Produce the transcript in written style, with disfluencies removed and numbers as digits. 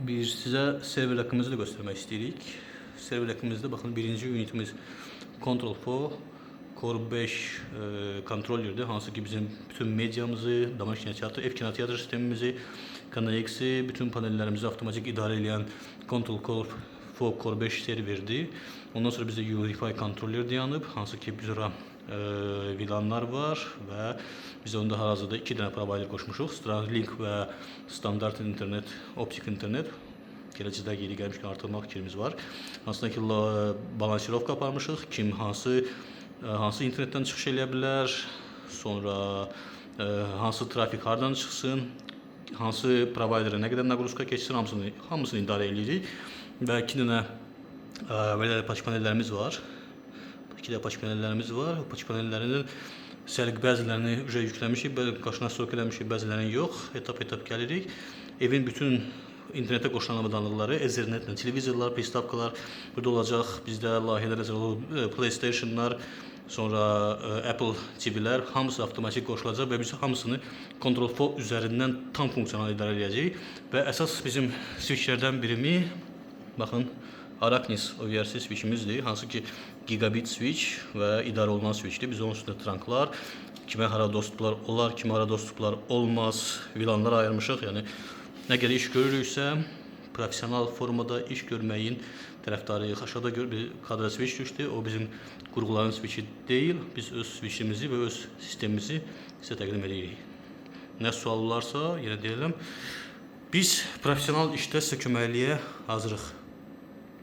Bir sizə server haqqımızı da göstərmək istəyirik. Server haqqımızda baxın, birinci unitimiz Control4 Core 5 kontrollerdir. Hansı ki bizim bütün mediamızı, Damaş Kinoteatr, Ev Kinoteatr sistemimizi, KNX-i, bütün panellərimizi avtomatik idarə edən Control4 Core 5 serverdir. Ondan sonra bizdə UEFI kontroller dayanıb, hansı ki biz ora VLAN'lar var və biz onda hal-hazırda 2 dənə provider qoşmuşuq. Starlink və standart internet, optik internet. Gələcəkdə yeri gəlmişkən artırmaq fikrimiz var. Hansıdan ki balansirovka aparmışıq. Kim hansı internetdən çıxış eləyə bilər, sonra hansı trafik hardan çıxsın, hansı providerə nə qədər naqruzka keçsin, hamısını idarə edirik. Və 2 dənə belə patch panellərimiz var. 2 də patch panellərimiz var. Patch panellərinin bəzilərini yükləmişik, qarşına stok eləmişik, bəzilərini yox. Etap-etap gəlirik. Evin bütün internetə qoşulan avadanlıqları, Ethernetlə televizorlar, pristavkalar burada olacaq. Bizdə layihələr hazırlanıb, PlayStationlar, sonra Apple TV-lər hamısı avtomatik qoşulacaq və biz hamısını Control4 üzərindən tam funksional idarə edəcəyik. Və əsas bizim switchlərdən birimi, baxın, Arachnis OVRC switchimizdir, hansı ki gigabit switch və idarə olunan switchdir. Biz onun üstündə tranklar, kimə hara dostluklar olar, kimə hara dostluklar olmaz, VLAN'lar ayırmışıq. Yəni nə qədər iş görürüksə, profesional formada iş görməyin tərəfdarıyıq. Aşağıda bir kadra switch düşdü. O bizim qurğuların switchi deyil. Biz öz switchimizi və öz sistemimizi sizə təqdim edirik. Nə sual olarsa, yenə deyirəm, biz profesional işdə sizə köməkliyə hazırıq.